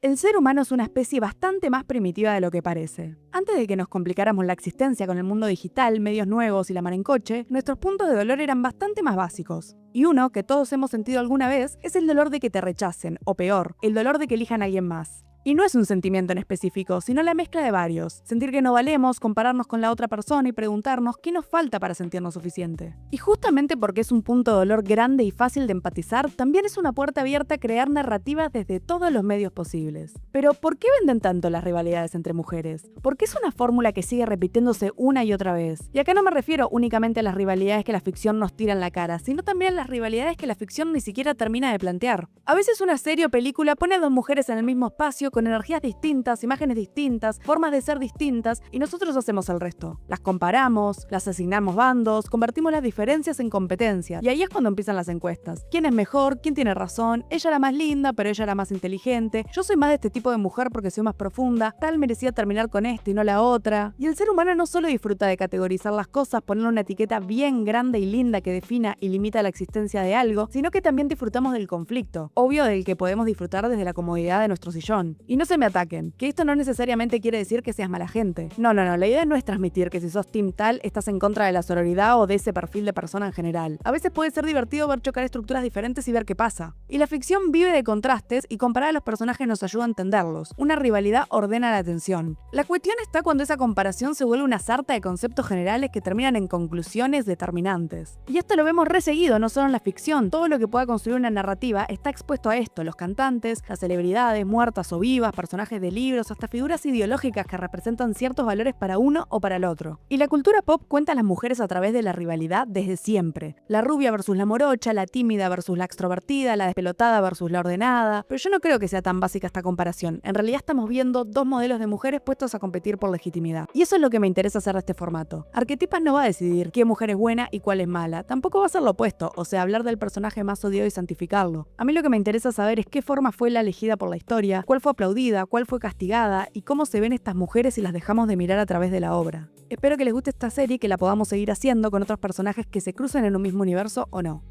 El ser humano es una especie bastante más primitiva de lo que parece. Antes de que nos complicáramos la existencia con el mundo digital, medios nuevos y la mar en coche, nuestros puntos de dolor eran bastante más básicos. Y uno, que todos hemos sentido alguna vez, es el dolor de que te rechacen, o peor, el dolor de que elijan a alguien más. Y no es un sentimiento en específico, sino la mezcla de varios. Sentir que no valemos, compararnos con la otra persona y preguntarnos qué nos falta para sentirnos suficiente. Y justamente porque es un punto de dolor grande y fácil de empatizar, también es una puerta abierta a crear narrativas desde todos los medios posibles. Pero ¿por qué venden tanto las rivalidades entre mujeres? ¿Por qué es una fórmula que sigue repitiéndose una y otra vez? Y acá no me refiero únicamente a las rivalidades que la ficción nos tira en la cara, sino también a las rivalidades que la ficción ni siquiera termina de plantear. A veces una serie o película pone a dos mujeres en el mismo espacio con energías distintas, imágenes distintas, formas de ser distintas, y nosotros hacemos el resto. Las comparamos, las asignamos bandos, convertimos las diferencias en competencias, y ahí es cuando empiezan las encuestas. ¿Quién es mejor? ¿Quién tiene razón? Ella era más linda, pero ella era más inteligente. Yo soy más de este tipo de mujer porque soy más profunda. Tal merecía terminar con este y no la otra. Y el ser humano no solo disfruta de categorizar las cosas, ponerle una etiqueta bien grande y linda que defina y limita la existencia de algo, sino que también disfrutamos del conflicto, obvio del que podemos disfrutar desde la comodidad de nuestro sillón. Y no se me ataquen, que esto no necesariamente quiere decir que seas mala gente. No, la idea no es transmitir que si sos team tal, estás en contra de la sororidad o de ese perfil de persona en general. A veces puede ser divertido ver chocar estructuras diferentes y ver qué pasa. Y la ficción vive de contrastes y comparar a los personajes nos ayuda a entenderlos. Una rivalidad ordena la atención. La cuestión está cuando esa comparación se vuelve una sarta de conceptos generales que terminan en conclusiones determinantes. Y esto lo vemos reseguido, no solo en la ficción. Todo lo que pueda construir una narrativa está expuesto a esto: los cantantes, las celebridades, muertas o vivas, personajes de libros, hasta figuras ideológicas que representan ciertos valores para uno o para el otro. Y la cultura pop cuenta a las mujeres a través de la rivalidad desde siempre. La rubia versus la morocha, la tímida versus la extrovertida, la despelotada versus la ordenada. Pero yo no creo que sea tan básica esta comparación. En realidad estamos viendo dos modelos de mujeres puestos a competir por legitimidad. Y eso es lo que me interesa hacer de este formato. Arquetipas no va a decidir qué mujer es buena y cuál es mala. Tampoco va a ser lo opuesto, o sea, hablar del personaje más odiado y santificarlo. A mí lo que me interesa saber es qué forma fue la elegida por la historia, cuál fue aplaudida, cuál fue castigada y cómo se ven estas mujeres si las dejamos de mirar a través de la obra. Espero que les guste esta serie y que la podamos seguir haciendo con otros personajes que se crucen en un mismo universo o no.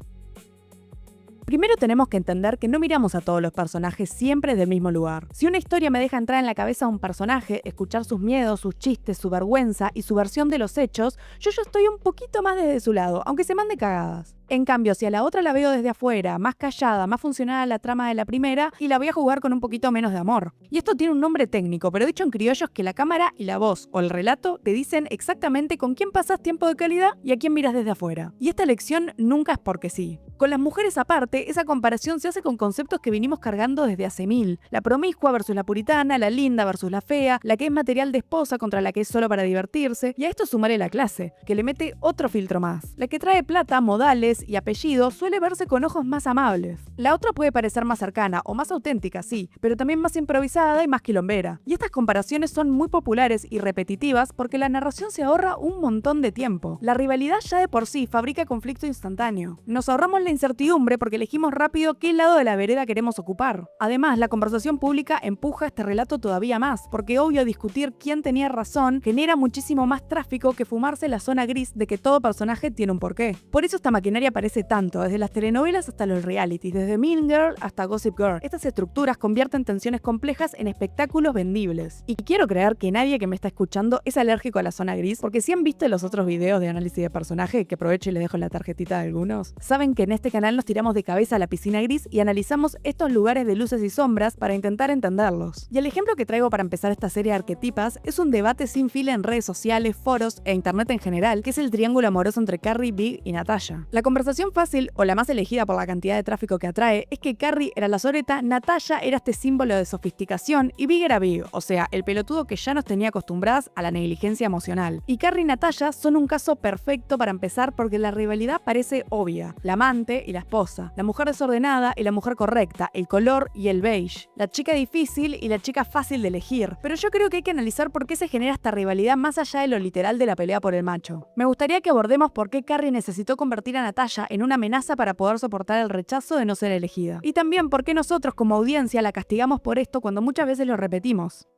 Primero tenemos que entender que no miramos a todos los personajes siempre del mismo lugar. Si una historia me deja entrar en la cabeza a un personaje, escuchar sus miedos, sus chistes, su vergüenza y su versión de los hechos, yo estoy un poquito más desde su lado, aunque se mande cagadas. En cambio, si a la otra la veo desde afuera, más callada, más funcional a la trama de la primera, y la voy a jugar con un poquito menos de amor. Y esto tiene un nombre técnico, pero dicho en criollo es que la cámara y la voz o el relato te dicen exactamente con quién pasas tiempo de calidad y a quién miras desde afuera. Y esta elección nunca es porque sí. Con las mujeres aparte, esa comparación se hace con conceptos que vinimos cargando desde hace mil. La promiscua versus la puritana, la linda versus la fea, la que es material de esposa contra la que es solo para divertirse, y a esto sumaré la clase, que le mete otro filtro más. La que trae plata, modales y apellido suele verse con ojos más amables. La otra puede parecer más cercana o más auténtica, sí, pero también más improvisada y más quilombera. Y estas comparaciones son muy populares y repetitivas porque la narración se ahorra un montón de tiempo. La rivalidad ya de por sí fabrica conflicto instantáneo. Nos ahorramos la incertidumbre porque elegimos rápido qué lado de la vereda queremos ocupar. Además, la conversación pública empuja este relato todavía más, porque obvio discutir quién tenía razón genera muchísimo más tráfico que fumarse la zona gris de que todo personaje tiene un porqué. Por eso esta maquinaria parece tanto, desde las telenovelas hasta los realities, desde Mean Girl hasta Gossip Girl. Estas estructuras convierten tensiones complejas en espectáculos vendibles. Y quiero creer que nadie que me está escuchando es alérgico a la zona gris, porque si han visto los otros videos de análisis de personaje, que aprovecho y les dejo en la tarjetita de algunos, saben que en este canal nos tiramos de cabeza a la piscina gris y analizamos estos lugares de luces y sombras para intentar entenderlos. Y el ejemplo que traigo para empezar esta serie de arquetipas es un debate sin fila en redes sociales, foros e internet en general, que es el triángulo amoroso entre Carrie, Big y Natasha. La conversación fácil, o la más elegida por la cantidad de tráfico que atrae, es que Carrie era la soreta, Natasha era este símbolo de sofisticación y Big era Big, o sea, el pelotudo que ya nos tenía acostumbradas a la negligencia emocional. Y Carrie y Natasha son un caso perfecto para empezar porque la rivalidad parece obvia: la amante y la esposa, la mujer desordenada y la mujer correcta, el color y el beige, la chica difícil y la chica fácil de elegir. Pero yo creo que hay que analizar por qué se genera esta rivalidad más allá de lo literal de la pelea por el macho. Me gustaría que abordemos por qué Carrie necesitó convertir a Natasha en una amenaza para poder soportar el rechazo de no ser elegida. Y también por qué nosotros como audiencia la castigamos por esto cuando muchas veces lo repetimos.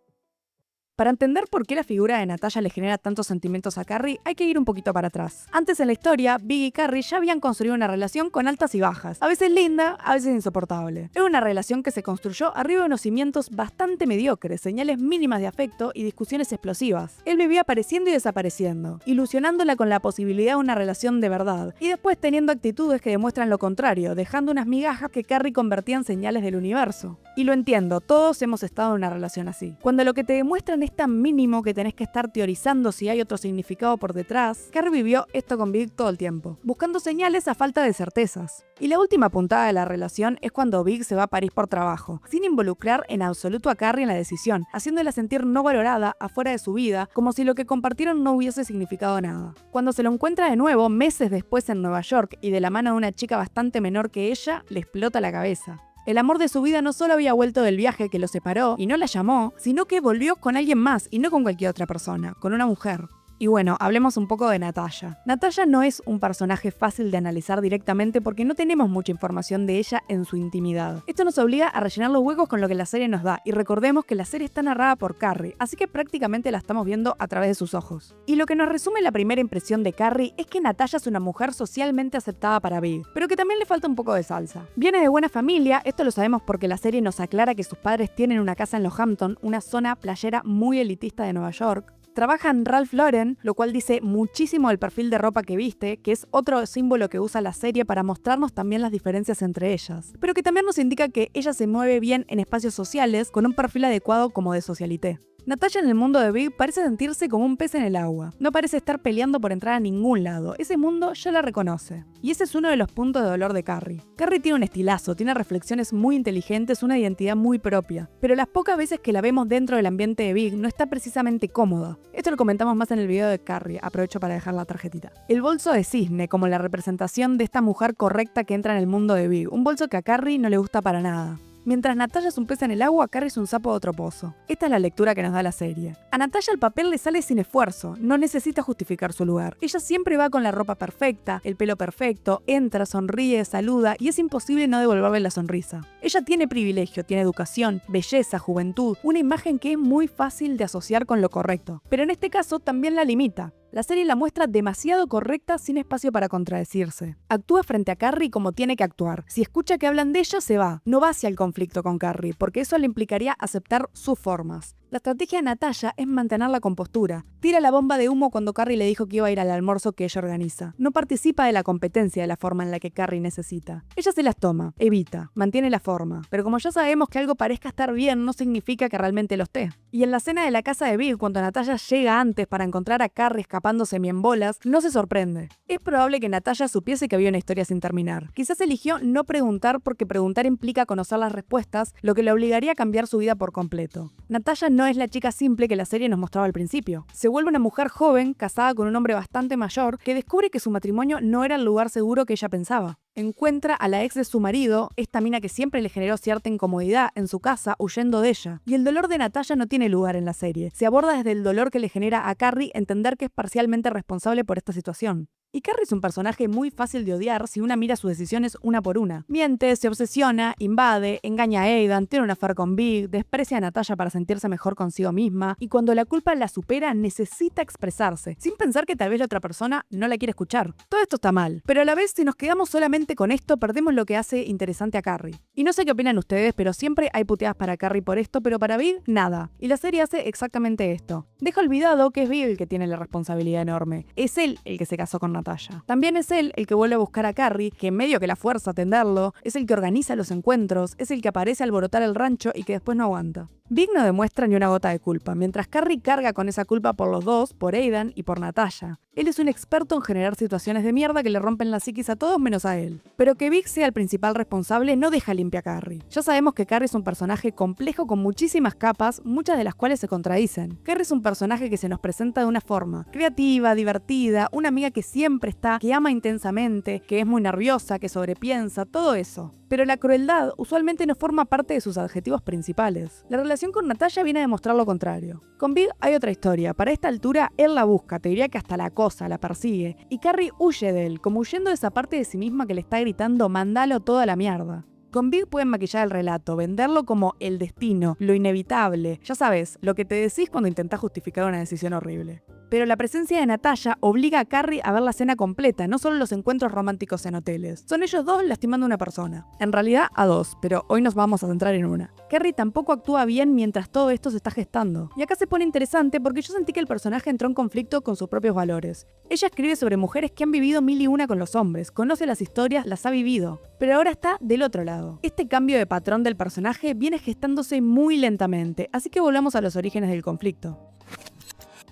Para entender por qué la figura de Natasha le genera tantos sentimientos a Carrie, hay que ir un poquito para atrás. Antes en la historia, Big y Carrie ya habían construido una relación con altas y bajas, a veces linda, a veces insoportable. Era una relación que se construyó arriba de unos cimientos bastante mediocres, señales mínimas de afecto y discusiones explosivas. Él vivía apareciendo y desapareciendo, ilusionándola con la posibilidad de una relación de verdad, y después teniendo actitudes que demuestran lo contrario, dejando unas migajas que Carrie convertía en señales del universo. Y lo entiendo, todos hemos estado en una relación así. Cuando lo que te demuestran es tan mínimo que tenés que estar teorizando si hay otro significado por detrás, Carrie vivió esto con Big todo el tiempo, buscando señales a falta de certezas. Y la última puntada de la relación es cuando Big se va a París por trabajo, sin involucrar en absoluto a Carrie en la decisión, haciéndola sentir no valorada, afuera de su vida, como si lo que compartieron no hubiese significado nada. Cuando se lo encuentra de nuevo, meses después en Nueva York, y de la mano de una chica bastante menor que ella, le explota la cabeza. El amor de su vida no solo había vuelto del viaje que lo separó y no la llamó, sino que volvió con alguien más y no con cualquier otra persona, con una mujer. Y bueno, hablemos un poco de Natasha. Natasha no es un personaje fácil de analizar directamente porque no tenemos mucha información de ella en su intimidad. Esto nos obliga a rellenar los huecos con lo que la serie nos da, y recordemos que la serie está narrada por Carrie, así que prácticamente la estamos viendo a través de sus ojos. Y lo que nos resume la primera impresión de Carrie es que Natasha es una mujer socialmente aceptada para Big, pero que también le falta un poco de salsa. Viene de buena familia, esto lo sabemos porque la serie nos aclara que sus padres tienen una casa en Los Hampton, una zona playera muy elitista de Nueva York. Trabaja en Ralph Lauren, lo cual dice muchísimo del perfil de ropa que viste, que es otro símbolo que usa la serie para mostrarnos también las diferencias entre ellas, pero que también nos indica que ella se mueve bien en espacios sociales con un perfil adecuado como de socialité. Natasha en el mundo de Big parece sentirse como un pez en el agua. No parece estar peleando por entrar a ningún lado. Ese mundo ya la reconoce. Y ese es uno de los puntos de dolor de Carrie. Carrie tiene un estilazo, tiene reflexiones muy inteligentes, una identidad muy propia. Pero las pocas veces que la vemos dentro del ambiente de Big no está precisamente cómoda. Esto lo comentamos más en el video de Carrie, aprovecho para dejar la tarjetita. El bolso de cisne como la representación de esta mujer correcta que entra en el mundo de Big. Un bolso que a Carrie no le gusta para nada. Mientras Natasha es un pez en el agua, Carrie es un sapo de otro pozo. Esta es la lectura que nos da la serie. A Natasha el papel le sale sin esfuerzo, no necesita justificar su lugar. Ella siempre va con la ropa perfecta, el pelo perfecto, entra, sonríe, saluda y es imposible no devolverle la sonrisa. Ella tiene privilegio, tiene educación, belleza, juventud, una imagen que es muy fácil de asociar con lo correcto. Pero en este caso también la limita. La serie la muestra demasiado correcta sin espacio para contradecirse. Actúa frente a Carrie como tiene que actuar. Si escucha que hablan de ella, se va. No va hacia el conflicto con Carrie, porque eso le implicaría aceptar sus formas. La estrategia de Natasha es mantener la compostura. Tira la bomba de humo cuando Carrie le dijo que iba a ir al almuerzo que ella organiza. No participa de la competencia de la forma en la que Carrie necesita. Ella se las toma, evita, mantiene la forma. Pero como ya sabemos que algo parezca estar bien, no significa que realmente lo esté. Y en la cena de la casa de Big, cuando Natasha llega antes para encontrar a Carrie escapándose en bolas, no se sorprende. Es probable que Natasha supiese que había una historia sin terminar. Quizás eligió no preguntar porque preguntar implica conocer las respuestas, lo que le obligaría a cambiar su vida por completo. Natasha no es la chica simple que la serie nos mostraba al principio. Se vuelve una mujer joven, casada con un hombre bastante mayor, que descubre que su matrimonio no era el lugar seguro que ella pensaba. Encuentra a la ex de su marido, esta mina que siempre le generó cierta incomodidad, en su casa, huyendo de ella. Y el dolor de Natasha no tiene lugar en la serie. Se aborda desde el dolor que le genera a Carrie entender que es parcialmente responsable por esta situación. Y Carrie es un personaje muy fácil de odiar si una mira sus decisiones una por una. Miente, se obsesiona, invade, engaña a Aidan, tiene un affair con Big, desprecia a Natasha para sentirse mejor consigo misma, y cuando la culpa la supera necesita expresarse, sin pensar que tal vez la otra persona no la quiere escuchar. Todo esto está mal, pero a la vez si nos quedamos solamente con esto perdemos lo que hace interesante a Carrie. Y no sé qué opinan ustedes, pero siempre hay puteadas para Carrie por esto, pero para Big, nada. Y la serie hace exactamente esto. Deja olvidado que es Big el que tiene la responsabilidad enorme. Es él el que se casó con Natasha. También es él el que vuelve a buscar a Carrie, que en medio que la fuerza a atenderlo, es el que organiza los encuentros, es el que aparece a alborotar el rancho y que después no aguanta. Big no demuestra ni una gota de culpa, mientras Carrie carga con esa culpa por los dos, por Aidan y por Natasha. Él es un experto en generar situaciones de mierda que le rompen la psiquis a todos menos a él. Pero que Big sea el principal responsable no deja limpia a Carrie. Ya sabemos que Carrie es un personaje complejo con muchísimas capas, muchas de las cuales se contradicen. Carrie es un personaje que se nos presenta de una forma creativa, divertida, una amiga que siempre está, que ama intensamente, que es muy nerviosa, que sobrepiensa, todo eso. Pero la crueldad usualmente no forma parte de sus adjetivos principales. La relación con Natasha viene a demostrar lo contrario. Con Big hay otra historia. Para esta altura, él la busca, te diría que hasta la acosa, la persigue. Y Carrie huye de él, como huyendo de esa parte de sí misma que le está gritando, mandalo toda la mierda. Con Big pueden maquillar el relato, venderlo como el destino, lo inevitable. Ya sabes, lo que te decís cuando intentás justificar una decisión horrible. Pero la presencia de Natalia obliga a Carrie a ver la cena completa, no solo los encuentros románticos en hoteles. Son ellos dos lastimando a una persona. En realidad a dos, pero hoy nos vamos a centrar en una. Carrie tampoco actúa bien mientras todo esto se está gestando. Y acá se pone interesante porque yo sentí que el personaje entró en conflicto con sus propios valores. Ella escribe sobre mujeres que han vivido mil y una con los hombres, conoce las historias, las ha vivido. Pero ahora está del otro lado. Este cambio de patrón del personaje viene gestándose muy lentamente, así que volvamos a los orígenes del conflicto.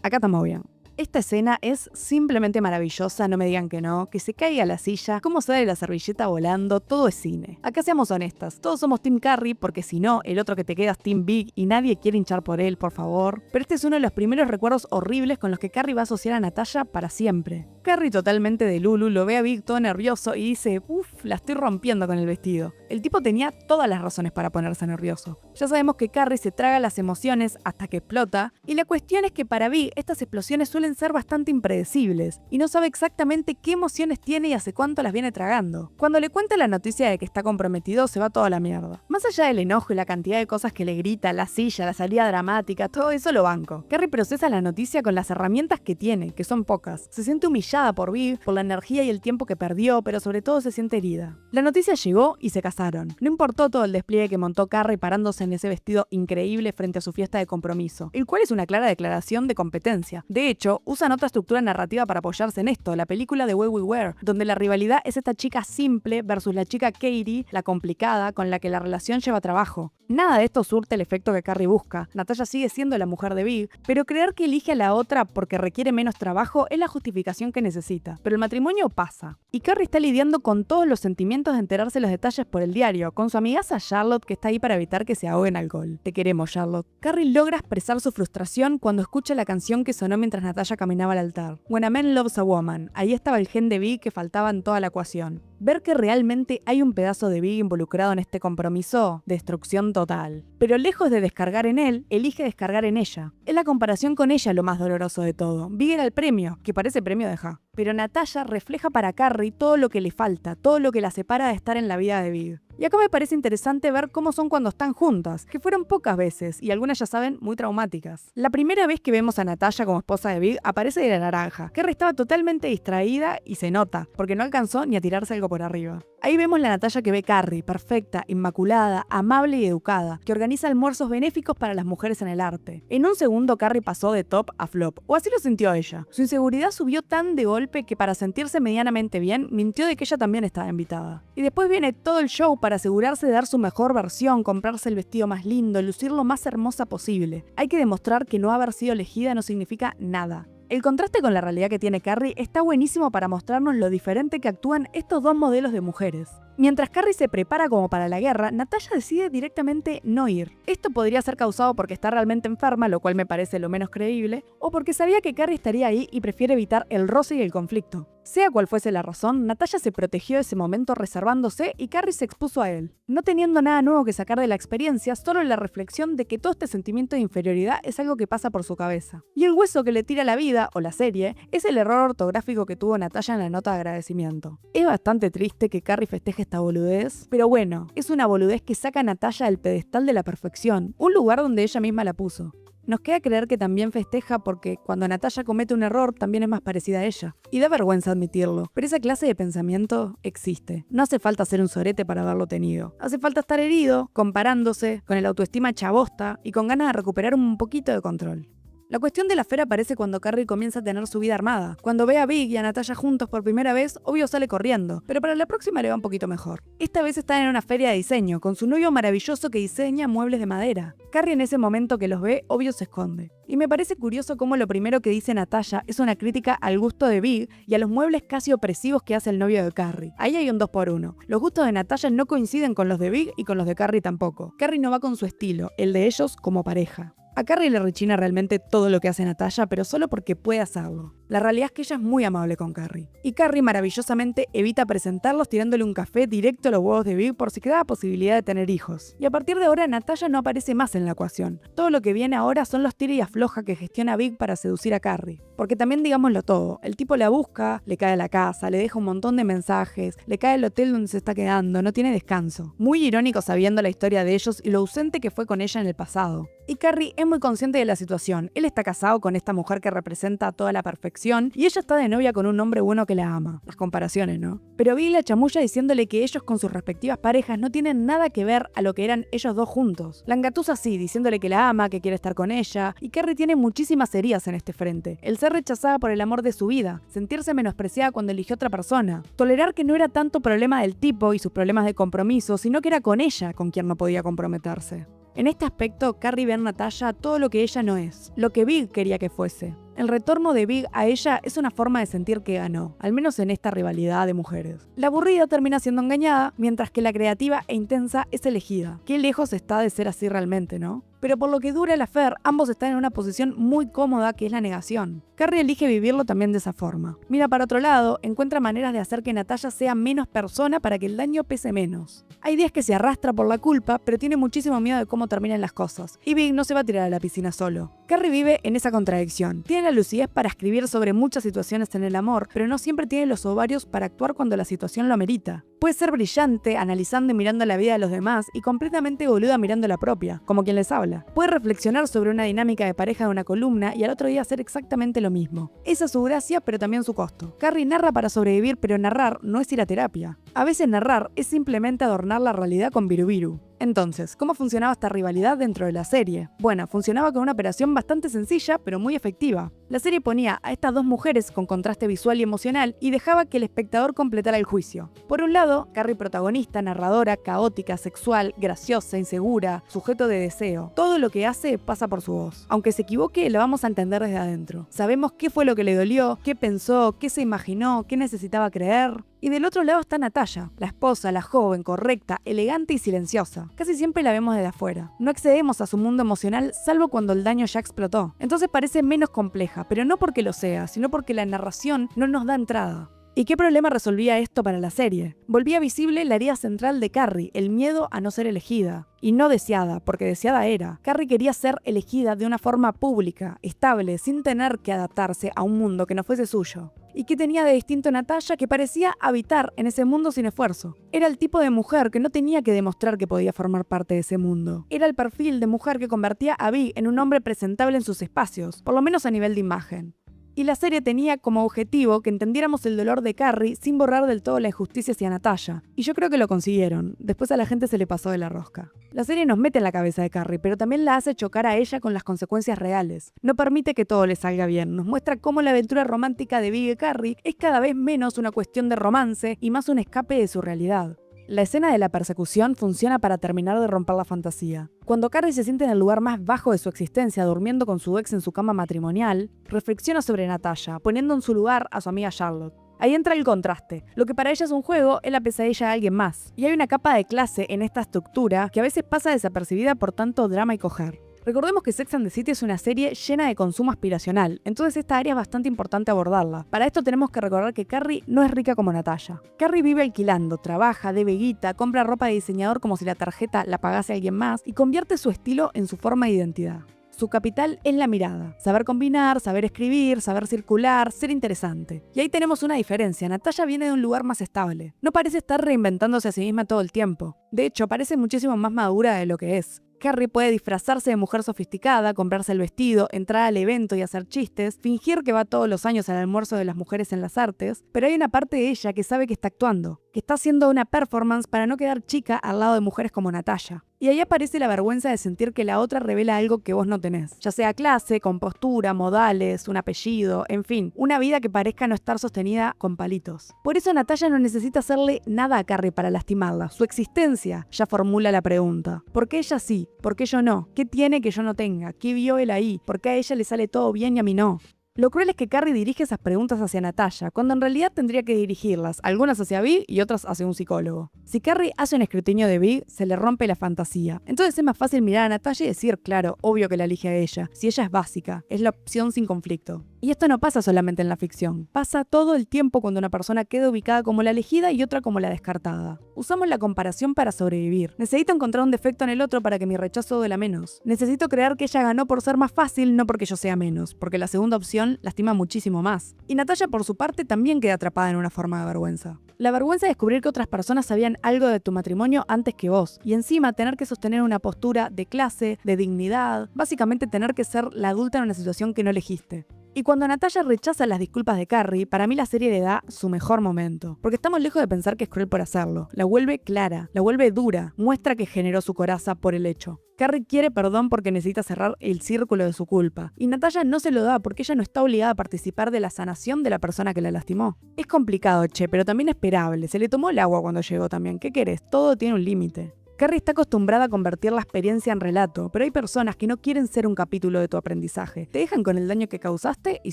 Acá estamos bien. Esta escena es simplemente maravillosa, no me digan que no, que se caiga la silla, cómo sale la servilleta volando, todo es cine. Acá seamos honestas, todos somos Team Carrie porque si no, el otro que te queda es Team Big y nadie quiere hinchar por él, por favor. Pero este es uno de los primeros recuerdos horribles con los que Carrie va a asociar a Natalia para siempre. Carrie, totalmente de Lulu, lo ve a Big todo nervioso y dice, uff, la estoy rompiendo con el vestido. El tipo tenía todas las razones para ponerse nervioso. Ya sabemos que Carrie se traga las emociones hasta que explota, y la cuestión es que para Big estas explosiones suelen ser bastante impredecibles, y no sabe exactamente qué emociones tiene y hace cuánto las viene tragando. Cuando le cuenta la noticia de que está comprometido, se va toda la mierda. Más allá del enojo y la cantidad de cosas que le grita, la silla, la salida dramática, todo eso lo banco. Carrie procesa la noticia con las herramientas que tiene, que son pocas. Se siente humillada por Big, por la energía y el tiempo que perdió, pero sobre todo se siente herida. La noticia llegó y se casaron. No importó todo el despliegue que montó Carrie parándose en ese vestido increíble frente a su fiesta de compromiso, el cual es una clara declaración de competencia. De hecho, usan otra estructura narrativa para apoyarse en esto, la película The Way We Were, donde la rivalidad es esta chica simple versus la chica Katie, la complicada, con la que la relación lleva trabajo. Nada de esto surte el efecto que Carrie busca. Natalia sigue siendo la mujer de Big, pero creer que elige a la otra porque requiere menos trabajo es la justificación que necesita. Pero el matrimonio pasa. Y Carrie está lidiando con todos los sentimientos de enterarse los detalles por el diario, con su amigaza Charlotte que está ahí para evitar que se ahogue en alcohol. Te queremos, Charlotte. Carrie logra expresar su frustración cuando escucha la canción que sonó mientras Natalia caminaba al altar. When a Man Loves a Woman. Ahí estaba el gen de Big que faltaba en toda la ecuación. Ver que realmente hay un pedazo de Big involucrado en este compromiso, destrucción total. Pero lejos de descargar en él, elige descargar en ella. Es la comparación con ella lo más doloroso de todo. Big era el premio, que parece premio de Ja. Pero Natalia refleja para Carrie todo lo que le falta, todo lo que la separa de estar en la vida de Big. Y acá me parece interesante ver cómo son cuando están juntas, que fueron pocas veces, y algunas ya saben, muy traumáticas. La primera vez que vemos a Natalia como esposa de Big aparece de la naranja. Carrie estaba totalmente distraída y se nota, porque no alcanzó ni a tirarse algo por arriba. Ahí vemos la Natalia que ve Carrie, perfecta, inmaculada, amable y educada, que organiza almuerzos benéficos para las mujeres en el arte. En un segundo Carrie pasó de top a flop, o así lo sintió ella. Su inseguridad subió tan de golpe que para sentirse medianamente bien, mintió de que ella también estaba invitada. Y después viene todo el show para asegurarse de dar su mejor versión, comprarse el vestido más lindo, lucir lo más hermosa posible. Hay que demostrar que no haber sido elegida no significa nada. El contraste con la realidad que tiene Carrie está buenísimo para mostrarnos lo diferente que actúan estos dos modelos de mujeres. Mientras Carrie se prepara como para la guerra, Natalia decide directamente no ir. Esto podría ser causado porque está realmente enferma, lo cual me parece lo menos creíble, o porque sabía que Carrie estaría ahí y prefiere evitar el roce y el conflicto. Sea cual fuese la razón, Natalia se protegió de ese momento reservándose y Carrie se expuso a él, no teniendo nada nuevo que sacar de la experiencia, solo la reflexión de que todo este sentimiento de inferioridad es algo que pasa por su cabeza. Y el hueso que le tira la vida, o la serie, es el error ortográfico que tuvo Natalia en la nota de agradecimiento. Es bastante triste que Carrie festeje esta boludez, pero bueno, es una boludez que saca a Natalia del pedestal de la perfección, un lugar donde ella misma la puso. Nos queda creer que también festeja porque cuando Natalia comete un error también es más parecida a ella. Y da vergüenza admitirlo, pero esa clase de pensamiento existe. No hace falta ser un sorete para haberlo tenido. Hace falta estar herido, comparándose, con el autoestima chabosta y con ganas de recuperar un poquito de control. La cuestión de la Fer aparece cuando Carrie comienza a tener su vida armada. Cuando ve a Big y a Natalia juntos por primera vez, obvio sale corriendo, pero para la próxima le va un poquito mejor. Esta vez está en una feria de diseño, con su novio maravilloso que diseña muebles de madera. Carrie en ese momento que los ve, obvio se esconde. Y me parece curioso cómo lo primero que dice Natalia es una crítica al gusto de Big y a los muebles casi opresivos que hace el novio de Carrie. Ahí hay un 2x1. Los gustos de Natalia no coinciden con los de Big y con los de Carrie tampoco. Carrie no va con su estilo, el de ellos como pareja. A Carrie le rechina realmente todo lo que hace Natasha, pero solo porque puede hacerlo. La realidad es que ella es muy amable con Carrie. Y Carrie maravillosamente evita presentarlos tirándole un café directo a los huevos de Big por si quedaba posibilidad de tener hijos. Y a partir de ahora Natasha no aparece más en la ecuación. Todo lo que viene ahora son los tira y afloja que gestiona Big para seducir a Carrie. Porque también digámoslo todo, el tipo la busca, le cae a la casa, le deja un montón de mensajes, le cae al hotel donde se está quedando, no tiene descanso. Muy irónico sabiendo la historia de ellos y lo ausente que fue con ella en el pasado. Y Carrie es muy consciente de la situación. Él está casado con esta mujer que representa toda la perfección y ella está de novia con un hombre bueno que la ama. Las comparaciones, ¿no? Pero Big la chamulla diciéndole que ellos con sus respectivas parejas no tienen nada que ver a lo que eran ellos dos juntos. La engatusa así, diciéndole que la ama, que quiere estar con ella, y Carrie tiene muchísimas heridas en este frente. El ser rechazada por el amor de su vida, sentirse menospreciada cuando eligió otra persona, tolerar que no era tanto problema del tipo y sus problemas de compromiso, sino que era con ella con quien no podía comprometerse. En este aspecto, Carrie ve en Natasha todo lo que ella no es, lo que Big quería que fuese. El retorno de Big a ella es una forma de sentir que ganó, al menos en esta rivalidad de mujeres. La aburrida termina siendo engañada, mientras que la creativa e intensa es elegida. Qué lejos está de ser así realmente, ¿no? Pero por lo que dura el affair, ambos están en una posición muy cómoda que es la negación. Carrie elige vivirlo también de esa forma. Mira para otro lado, encuentra maneras de hacer que Natasha sea menos persona para que el daño pese menos. Hay días que se arrastra por la culpa, pero tiene muchísimo miedo de cómo terminan las cosas. Y Big no se va a tirar a la piscina solo. Carrie vive en esa contradicción. Tiene la lucidez para escribir sobre muchas situaciones en el amor, pero no siempre tiene los ovarios para actuar cuando la situación lo amerita. Puede ser brillante, analizando y mirando la vida de los demás, y completamente boluda mirando la propia, como quien les habla. Puede reflexionar sobre una dinámica de pareja de una columna y al otro día hacer exactamente lo mismo. Esa es su gracia, pero también su costo. Carrie narra para sobrevivir, pero narrar no es ir a terapia. A veces narrar es simplemente adornar la realidad con virubiru. Entonces, ¿cómo funcionaba esta rivalidad dentro de la serie? Bueno, funcionaba con una operación bastante sencilla, pero muy efectiva. La serie ponía a estas dos mujeres con contraste visual y emocional y dejaba que el espectador completara el juicio. Por un lado, Carrie protagonista, narradora, caótica, sexual, graciosa, insegura, sujeto de deseo. Todo lo que hace pasa por su voz. Aunque se equivoque, lo vamos a entender desde adentro. Sabemos qué fue lo que le dolió, qué pensó, qué se imaginó, qué necesitaba creer. Y del otro lado está Natasha, la esposa, la joven, correcta, elegante y silenciosa. Casi siempre la vemos desde afuera. No accedemos a su mundo emocional salvo cuando el daño ya explotó. Entonces parece menos compleja, pero no porque lo sea, sino porque la narración no nos da entrada. ¿Y qué problema resolvía esto para la serie? Volvía visible la herida central de Carrie, el miedo a no ser elegida. Y no deseada, porque deseada era. Carrie quería ser elegida de una forma pública, estable, sin tener que adaptarse a un mundo que no fuese suyo. ¿Y qué tenía de distinto Natasha que parecía habitar en ese mundo sin esfuerzo? Era el tipo de mujer que no tenía que demostrar que podía formar parte de ese mundo. Era el perfil de mujer que convertía a Big en un hombre presentable en sus espacios, por lo menos a nivel de imagen. Y la serie tenía como objetivo que entendiéramos el dolor de Carrie sin borrar del todo la injusticia hacia Natasha. Y yo creo que lo consiguieron. Después a la gente se le pasó de la rosca. La serie nos mete en la cabeza de Carrie, pero también la hace chocar a ella con las consecuencias reales. No permite que todo le salga bien. Nos muestra cómo la aventura romántica de Big y Carrie es cada vez menos una cuestión de romance y más un escape de su realidad. La escena de la persecución funciona para terminar de romper la fantasía. Cuando Carrie se siente en el lugar más bajo de su existencia, durmiendo con su ex en su cama matrimonial, reflexiona sobre Natasha, poniendo en su lugar a su amiga Charlotte. Ahí entra el contraste. Lo que para ella es un juego es la pesadilla de alguien más. Y hay una capa de clase en esta estructura que a veces pasa desapercibida por tanto drama y coger. Recordemos que Sex and the City es una serie llena de consumo aspiracional, entonces esta área es bastante importante abordarla. Para esto tenemos que recordar que Carrie no es rica como Natasha. Carrie vive alquilando, trabaja, debe guita, compra ropa de diseñador como si la tarjeta la pagase alguien más y convierte su estilo en su forma de identidad. Su capital es la mirada. Saber combinar, saber escribir, saber circular, ser interesante. Y ahí tenemos una diferencia. Natasha viene de un lugar más estable. No parece estar reinventándose a sí misma todo el tiempo. De hecho, parece muchísimo más madura de lo que es. Carrie puede disfrazarse de mujer sofisticada, comprarse el vestido, entrar al evento y hacer chistes, fingir que va todos los años al almuerzo de las mujeres en las artes, pero hay una parte de ella que sabe que está actuando, que está haciendo una performance para no quedar chica al lado de mujeres como Natasha. Y ahí aparece la vergüenza de sentir que la otra revela algo que vos no tenés, ya sea clase, compostura, modales, un apellido, en fin, una vida que parezca no estar sostenida con palitos. Por eso Natasha no necesita hacerle nada a Carrie para lastimarla, su existencia ya formula la pregunta. ¿Por qué ella sí? ¿Por qué yo no? ¿Qué tiene que yo no tenga? ¿Qué vio él ahí? ¿Por qué a ella le sale todo bien y a mí no? Lo cruel es que Carrie dirige esas preguntas hacia Natasha, cuando en realidad tendría que dirigirlas, algunas hacia Big y otras hacia un psicólogo. Si Carrie hace un escrutinio de Big, se le rompe la fantasía. Entonces es más fácil mirar a Natasha y decir, claro, obvio que la elige a ella, si ella es básica, es la opción sin conflicto. Y esto no pasa solamente en la ficción, pasa todo el tiempo cuando una persona queda ubicada como la elegida y otra como la descartada. Usamos la comparación para sobrevivir. Necesito encontrar un defecto en el otro para que mi rechazo duela menos. Necesito creer que ella ganó por ser más fácil, no porque yo sea menos, porque la segunda opción lastima muchísimo más. Y Natasha, por su parte, también queda atrapada en una forma de vergüenza. La vergüenza de descubrir que otras personas sabían algo de tu matrimonio antes que vos, y encima tener que sostener una postura de clase, de dignidad, básicamente tener que ser la adulta en una situación que no elegiste. Y cuando Natasha rechaza las disculpas de Carrie, para mí la serie le da su mejor momento. Porque estamos lejos de pensar que es cruel por hacerlo. La vuelve clara, la vuelve dura, muestra que generó su coraza por el hecho. Carrie quiere perdón porque necesita cerrar el círculo de su culpa. Y Natasha no se lo da porque ella no está obligada a participar de la sanación de la persona que la lastimó. Es complicado, pero también esperable. Se le tomó el agua cuando llegó también. ¿Qué querés? Todo tiene un límite. Carrie está acostumbrada a convertir la experiencia en relato, pero hay personas que no quieren ser un capítulo de tu aprendizaje. Te dejan con el daño que causaste y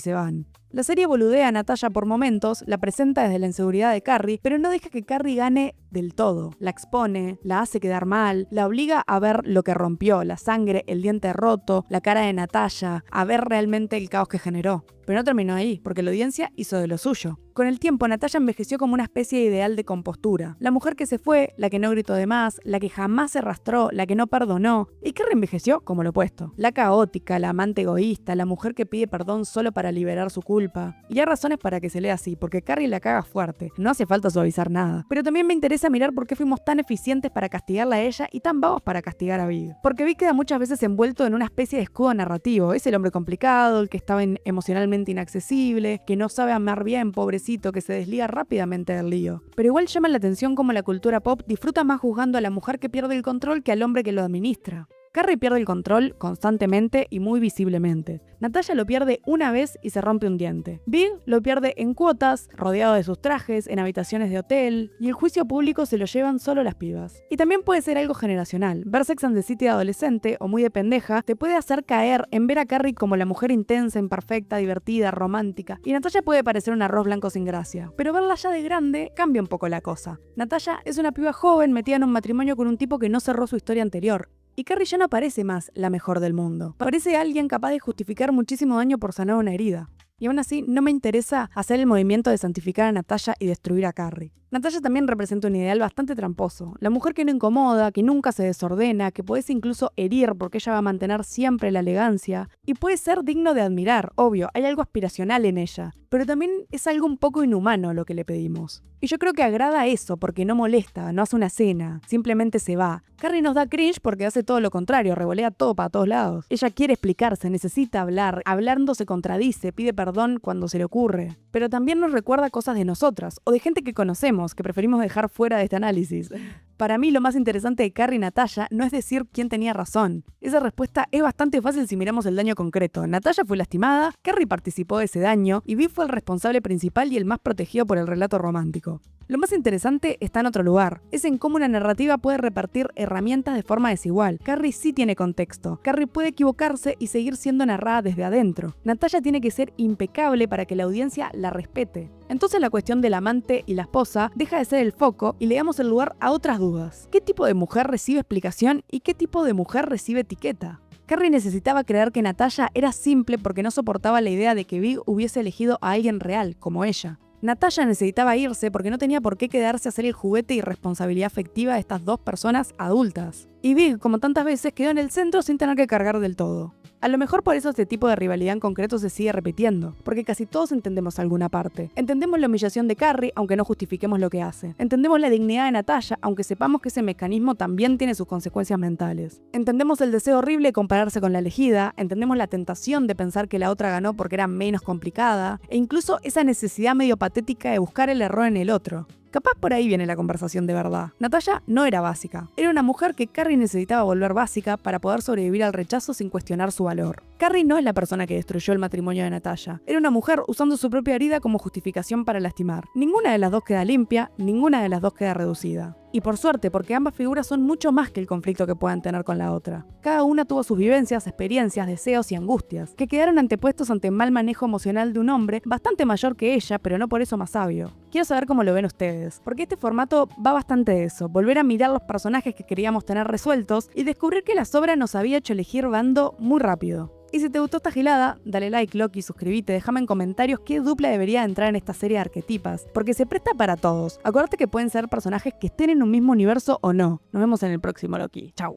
se van. La serie boludea a Natasha por momentos, la presenta desde la inseguridad de Carrie, pero no deja que Carrie gane del todo. La expone, la hace quedar mal, la obliga a ver lo que rompió, la sangre, el diente roto, la cara de Natasha, a ver realmente el caos que generó. Pero no terminó ahí, porque la audiencia hizo de lo suyo. Con el tiempo, Natasha envejeció como una especie de ideal de compostura. La mujer que se fue, la que no gritó de más, la que jamás se arrastró, la que no perdonó. ¿Y qué reenvejeció? Como lo opuesto. La caótica, la amante egoísta, la mujer que pide perdón solo para liberar su culpa. Y hay razones para que se lea así, porque Carrie la caga fuerte. No hace falta suavizar nada. Pero también me interesa mirar por qué fuimos tan eficientes para castigarla a ella y tan vagos para castigar a Big. Porque Big queda muchas veces envuelto en una especie de escudo narrativo. Es el hombre complicado, el que estaba emocionalmente inaccesible, que no sabe amar bien, pobrecito, que se desliga rápidamente del lío. Pero igual llama la atención cómo la cultura pop disfruta más juzgando a la mujer que pierde el control que al hombre que lo administra. Carrie pierde el control constantemente y muy visiblemente. Natasha lo pierde una vez y se rompe un diente. Big lo pierde en cuotas, rodeado de sus trajes, en habitaciones de hotel, y el juicio público se lo llevan solo las pibas. Y también puede ser algo generacional. Ver Sex and the City de adolescente o muy de pendeja te puede hacer caer en ver a Carrie como la mujer intensa, imperfecta, divertida, romántica. Y Natasha puede parecer un arroz blanco sin gracia. Pero verla ya de grande cambia un poco la cosa. Natasha es una piba joven metida en un matrimonio con un tipo que no cerró su historia anterior. Y Carrie ya no parece más la mejor del mundo. Parece alguien capaz de justificar muchísimo daño por sanar una herida. Y aún así, no me interesa hacer el movimiento de santificar a Natasha y destruir a Carrie. Natasha también representa un ideal bastante tramposo. La mujer que no incomoda, que nunca se desordena, que puedes incluso herir porque ella va a mantener siempre la elegancia. Y puede ser digno de admirar, obvio, hay algo aspiracional en ella. Pero también es algo un poco inhumano lo que le pedimos. Y yo creo que agrada eso porque no molesta, no hace una cena, simplemente se va. Carrie nos da cringe porque hace todo lo contrario, revolea todo para todos lados. Ella quiere explicarse, necesita hablar, hablando se contradice, pide perdón cuando se le ocurre. Pero también nos recuerda cosas de nosotras o de gente que conocemos, que preferimos dejar fuera de este análisis. Para mí lo más interesante de Carrie y Natasha no es decir quién tenía razón. Esa respuesta es bastante fácil si miramos el daño concreto. Natasha fue lastimada, Carrie participó de ese daño y Viv fue el responsable principal y el más protegido por el relato romántico. Lo más interesante está en otro lugar, es en cómo una narrativa puede repartir herramientas de forma desigual. Carrie sí tiene contexto, Carrie puede equivocarse y seguir siendo narrada desde adentro. Natasha tiene que ser impecable para que la audiencia la respete. Entonces la cuestión del amante y la esposa deja de ser el foco y le damos el lugar a otras dudas. ¿Qué tipo de mujer recibe explicación y qué tipo de mujer recibe etiqueta? Carrie necesitaba creer que Natasha era simple porque no soportaba la idea de que Big hubiese elegido a alguien real, como ella. Natasha necesitaba irse porque no tenía por qué quedarse a ser el juguete y responsabilidad afectiva de estas dos personas adultas. Y Big, como tantas veces, quedó en el centro sin tener que cargar del todo. A lo mejor por eso este tipo de rivalidad en concreto se sigue repitiendo, porque casi todos entendemos alguna parte. Entendemos la humillación de Carrie, aunque no justifiquemos lo que hace. Entendemos la dignidad de Natasha, aunque sepamos que ese mecanismo también tiene sus consecuencias mentales. Entendemos el deseo horrible de compararse con la elegida, entendemos la tentación de pensar que la otra ganó porque era menos complicada, e incluso esa necesidad medio patética de buscar el error en el otro. Capaz por ahí viene la conversación de verdad. Natasha no era básica. Era una mujer que Carrie necesitaba volver básica para poder sobrevivir al rechazo sin cuestionar su valor. Carrie no es la persona que destruyó el matrimonio de Natasha. Era una mujer usando su propia herida como justificación para lastimar. Ninguna de las dos queda limpia, ninguna de las dos queda reducida. Y por suerte, porque ambas figuras son mucho más que el conflicto que puedan tener con la otra. Cada una tuvo sus vivencias, experiencias, deseos y angustias, que quedaron antepuestos ante el mal manejo emocional de un hombre bastante mayor que ella, pero no por eso más sabio. Quiero saber cómo lo ven ustedes, porque este formato va bastante de eso, volver a mirar los personajes que queríamos tener resueltos y descubrir que la obra nos había hecho elegir bando muy rápido. Y si te gustó esta gilada, dale like, Loki, suscríbete, déjame en comentarios qué dupla debería entrar en esta serie de arquetipas, porque se presta para todos. Acuérdate que pueden ser personajes que estén en un mismo universo o no. Nos vemos en el próximo Loki. Chau.